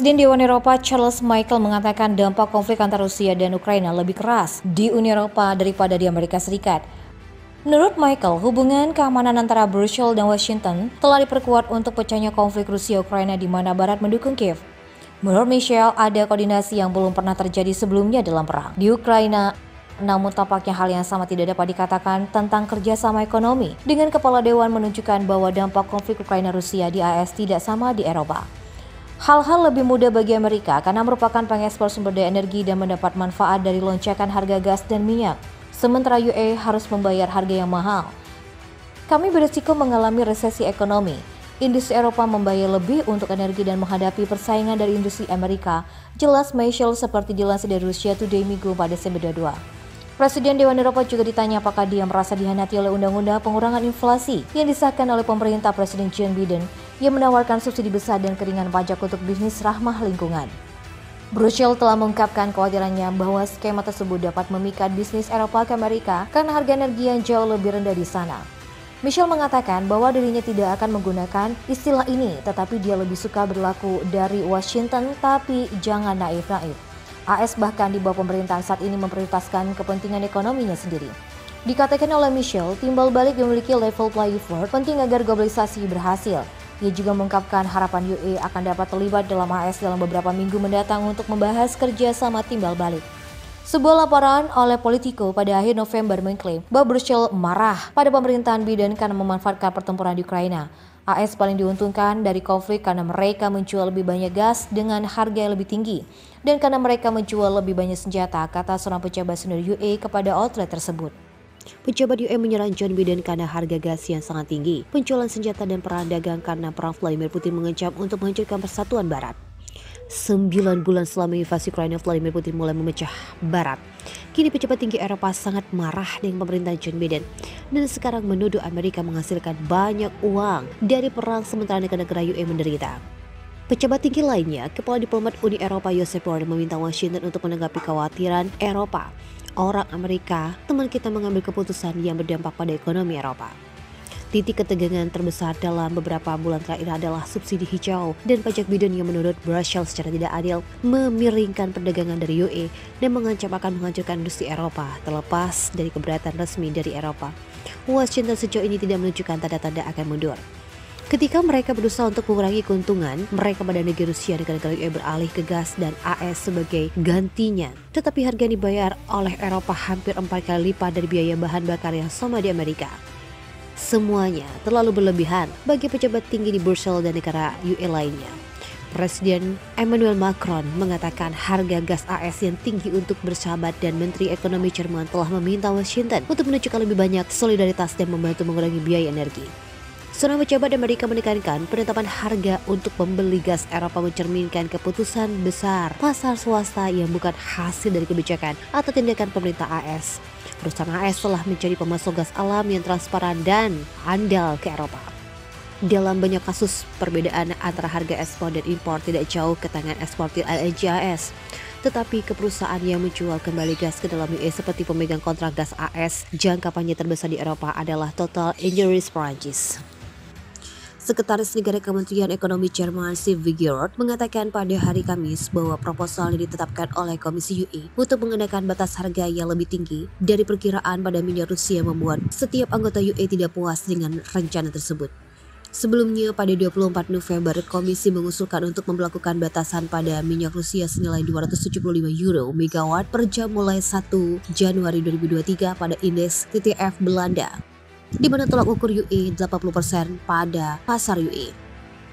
Presiden Dewan Eropa Charles Michel mengatakan dampak konflik antara Rusia dan Ukraina lebih keras di Uni Eropa daripada di Amerika Serikat. Menurut Michel, hubungan keamanan antara Brussels dan Washington telah diperkuat untuk pecahnya konflik Rusia-Ukraina di mana Barat mendukung Kiev. Menurut Michel, ada koordinasi yang belum pernah terjadi sebelumnya dalam perang di Ukraina. Namun tampaknya hal yang sama tidak dapat dikatakan tentang kerjasama ekonomi, dengan Kepala Dewan menunjukkan bahwa dampak konflik Ukraina-Rusia di AS tidak sama di Eropa. Hal-hal lebih mudah bagi Amerika karena merupakan pengekspor sumber daya energi dan mendapat manfaat dari lonjakan harga gas dan minyak. Sementara UE harus membayar harga yang mahal. Kami berisiko mengalami resesi ekonomi. Industri Eropa membayar lebih untuk energi dan menghadapi persaingan dari industri Amerika, jelas Michel seperti dilansir dari Russia Today Minggu 4 Desember 2022. Presiden Dewan Eropa juga ditanya apakah dia merasa dihianati oleh undang-undang pengurangan inflasi yang disahkan oleh pemerintah Presiden Joe Biden yang menawarkan subsidi besar dan keringanan pajak untuk bisnis ramah lingkungan. Brussels telah mengungkapkan kekhawatirannya bahwa skema tersebut dapat memikat bisnis Eropa ke Amerika karena harga energi yang jauh lebih rendah di sana. Michel mengatakan bahwa dirinya tidak akan menggunakan istilah ini, tetapi dia lebih suka berlaku dari Washington, tapi jangan naif-naif. AS bahkan di bawah pemerintahan saat ini memprioritaskan kepentingan ekonominya sendiri. Dikatakan oleh Michel, timbal balik memiliki level playing field penting agar globalisasi berhasil. Ia juga mengungkapkan harapan UE akan dapat terlibat dalam AS dalam beberapa minggu mendatang untuk membahas kerjasama timbal balik. Sebuah laporan oleh Politico pada akhir November mengklaim bahwa Brussels marah pada pemerintahan Biden karena memanfaatkan pertempuran di Ukraina. AS paling diuntungkan dari konflik karena mereka menjual lebih banyak gas dengan harga yang lebih tinggi dan karena mereka menjual lebih banyak senjata, kata seorang pejabat senior UE kepada outlet tersebut. Pejabat UE menyerang John Biden karena harga gas yang sangat tinggi, penjualan senjata dan perang dagang karena perang Vladimir Putin mengancam untuk menghancurkan persatuan Barat. 9 bulan setelah invasi Ukraina, Vladimir Putin mulai memecah Barat. Kini pejabat tinggi Eropa sangat marah dengan pemerintahan John Biden dan sekarang menuduh Amerika menghasilkan banyak uang dari perang sementara negara-negara UE menderita. Pejabat tinggi lainnya, Kepala Diplomat Uni Eropa Josep Borrell meminta Washington untuk menanggapi kekhawatiran Eropa. Orang Amerika, teman kita mengambil keputusan yang berdampak pada ekonomi Eropa. Titik ketegangan terbesar dalam beberapa bulan terakhir adalah subsidi hijau dan pajak Biden yang menurut Brussels secara tidak adil memiringkan perdagangan dari UE dan mengancam akan menghancurkan industri Eropa terlepas dari keberatan resmi dari Eropa. Washington sejauh ini tidak menunjukkan tanda-tanda akan mundur. Ketika mereka berusaha untuk mengurangi keuntungan, mereka pada negara Rusia dan negara UE beralih ke gas dan AS sebagai gantinya. Tetapi harga yang dibayar oleh Eropa hampir 4 kali lipat dari biaya bahan bakar yang sama di Amerika. Semuanya terlalu berlebihan bagi pejabat tinggi di Brussels dan negara UE lainnya. Presiden Emmanuel Macron mengatakan harga gas AS yang tinggi untuk bersahabat dan Menteri Ekonomi Jerman telah meminta Washington untuk menunjukkan lebih banyak solidaritas dan membantu mengurangi biaya energi. Seorang pejabat Amerika menekankan penetapan harga untuk membeli gas Eropa mencerminkan keputusan besar pasar swasta yang bukan hasil dari kebijakan atau tindakan pemerintah AS. Perusahaan AS telah menjadi pemasok gas alam yang transparan dan andal ke Eropa. Dalam banyak kasus, perbedaan antara harga ekspor dan impor tidak jauh ke tangan eksportir LNG AS. Tetapi ke perusahaan yang menjual kembali gas ke dalam UE seperti pemegang kontrak gas AS, jangka panjang terbesar di Eropa adalah Total Energies Perancis. Sekretaris Negara Kementerian Ekonomi Jerman Steve Wigert mengatakan pada hari Kamis bahwa proposal yang ditetapkan oleh Komisi UE untuk mengenakan batas harga yang lebih tinggi dari perkiraan pada minyak Rusia membuat setiap anggota UE tidak puas dengan rencana tersebut. Sebelumnya pada 24 November, Komisi mengusulkan untuk memberlakukan batasan pada minyak Rusia senilai 275 euro megawatt per jam mulai 1 Januari 2023 pada indeks TTF Belanda, di mana tolak ukur UE 80% pada pasar UE.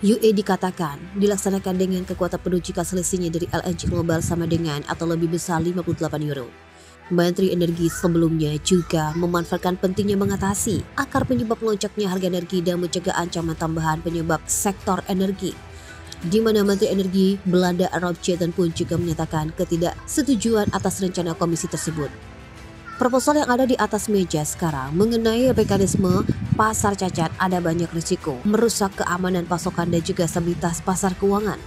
UE dikatakan dilaksanakan dengan kekuatan penuh jika selisihnya dari LNG global sama dengan atau lebih besar 58 euro. Menteri Energi sebelumnya juga memanfaatkan pentingnya mengatasi akar penyebab melonjaknya harga energi dan mencegah ancaman tambahan penyebab sektor energi, di mana Menteri Energi Belanda Rob Jetten pun juga menyatakan ketidaksetujuan atas rencana komisi tersebut. Proposal yang ada di atas meja sekarang mengenai mekanisme pasar cacat ada banyak risiko, merusak keamanan pasokan dan juga stabilitas pasar keuangan.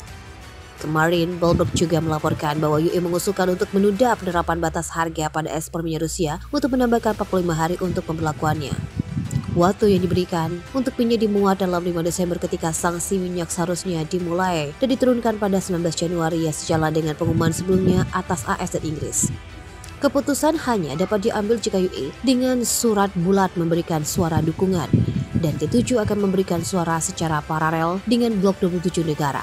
Kemarin, Bloomberg juga melaporkan bahwa UE mengusulkan untuk menunda penerapan batas harga pada ekspor minyak Rusia untuk menambahkan 45 hari untuk pemberlakuannya. Waktu yang diberikan untuk minyak dimuat dalam 5 Desember ketika sanksi minyak seharusnya dimulai dan diturunkan pada 19 Januari ya sejalan dengan pengumuman sebelumnya atas AS dan Inggris. Keputusan hanya dapat diambil jika UE dengan surat bulat memberikan suara dukungan dan G7 akan memberikan suara secara paralel dengan blok 27 negara.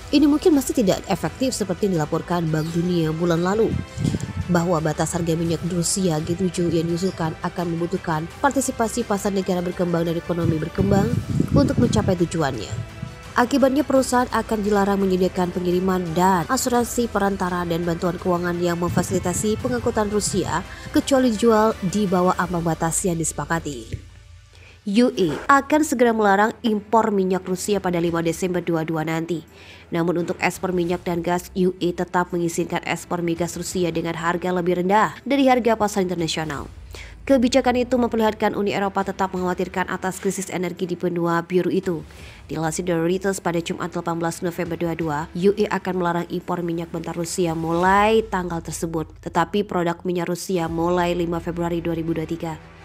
Ini mungkin masih tidak efektif seperti yang dilaporkan Bank Dunia bulan lalu, bahwa batas harga minyak Rusia G7 yang diusulkan akan membutuhkan partisipasi pasar negara berkembang dan ekonomi berkembang untuk mencapai tujuannya. Akibatnya perusahaan akan dilarang menyediakan pengiriman dan asuransi perantara dan bantuan keuangan yang memfasilitasi pengangkutan Rusia kecuali dijual di bawah ambang batas yang disepakati. UE akan segera melarang impor minyak Rusia pada 5 Desember 2022 nanti. Namun untuk ekspor minyak dan gas, UE tetap mengizinkan ekspor migas Rusia dengan harga lebih rendah dari harga pasar internasional. Kebijakan itu memperlihatkan Uni Eropa tetap mengkhawatirkan atas krisis energi di benua biru itu. Dilansir dari Reuters pada Jumat 18 November 2022, UE akan melarang impor minyak mentah Rusia mulai tanggal tersebut, tetapi produk minyak Rusia mulai 5 Februari 2023.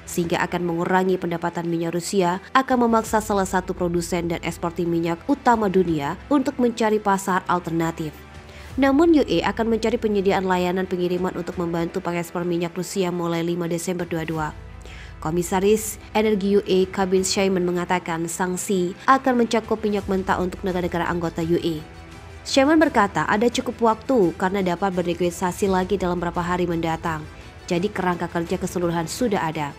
Sehingga akan mengurangi pendapatan minyak Rusia, akan memaksa salah satu produsen dan eksportir minyak utama dunia untuk mencari pasar alternatif. Namun UE akan mencari penyediaan layanan pengiriman untuk membantu pengekspor minyak Rusia mulai 5 Desember 2022. Komisaris Energi UE Kabin Shaiman mengatakan sanksi akan mencakup minyak mentah untuk negara-negara anggota UE. Shaiman berkata ada cukup waktu karena dapat bernegosiasi lagi dalam beberapa hari mendatang. Jadi kerangka kerja keseluruhan sudah ada.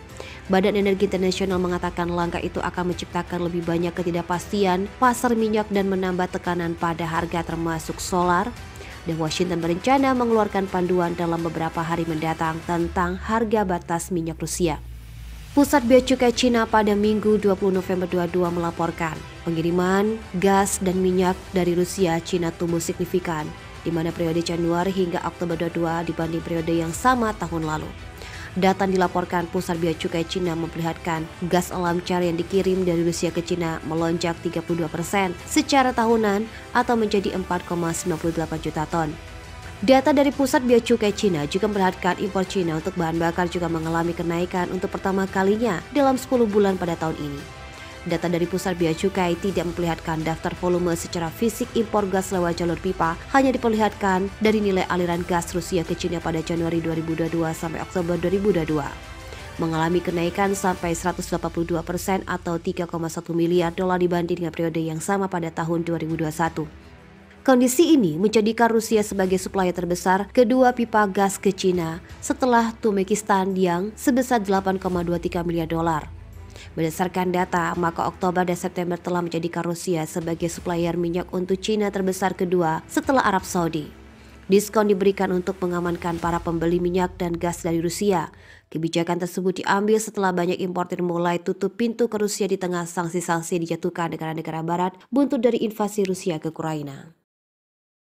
Badan Energi Internasional mengatakan langkah itu akan menciptakan lebih banyak ketidakpastian pasar minyak dan menambah tekanan pada harga termasuk solar. Dan Washington berencana mengeluarkan panduan dalam beberapa hari mendatang tentang harga batas minyak Rusia. Pusat Bea Cukai Cina pada Minggu 20 November 2022 melaporkan pengiriman gas dan minyak dari Rusia Cina tumbuh signifikan, di mana periode Januari hingga Oktober 22 dibanding periode yang sama tahun lalu. Data yang dilaporkan Pusat Bea Cukai Cina memperlihatkan gas alam cair yang dikirim dari Rusia ke Cina melonjak 32% secara tahunan atau menjadi 4,98 juta ton. Data dari Pusat Bea Cukai Cina juga memperlihatkan impor Cina untuk bahan bakar juga mengalami kenaikan untuk pertama kalinya dalam 10 bulan pada tahun ini. Data dari Pusat Bea Cukai tidak memperlihatkan daftar volume secara fisik impor gas lewat jalur pipa, hanya diperlihatkan dari nilai aliran gas Rusia ke Cina pada Januari 2022 sampai Oktober 2022. Mengalami kenaikan sampai 182% atau 3,1 miliar dolar dibanding dengan periode yang sama pada tahun 2021. Kondisi ini menjadikan Rusia sebagai supplier terbesar kedua pipa gas ke Cina setelah Turkmenistan yang sebesar 8,23 miliar dolar. Berdasarkan data, maka Oktober dan September telah menjadikan Rusia sebagai supplier minyak untuk Cina terbesar kedua setelah Arab Saudi. Diskon diberikan untuk mengamankan para pembeli minyak dan gas dari Rusia. Kebijakan tersebut diambil setelah banyak importir mulai tutup pintu ke Rusia di tengah sanksi-sanksi dijatuhkan negara-negara barat buntut dari invasi Rusia ke Ukraina.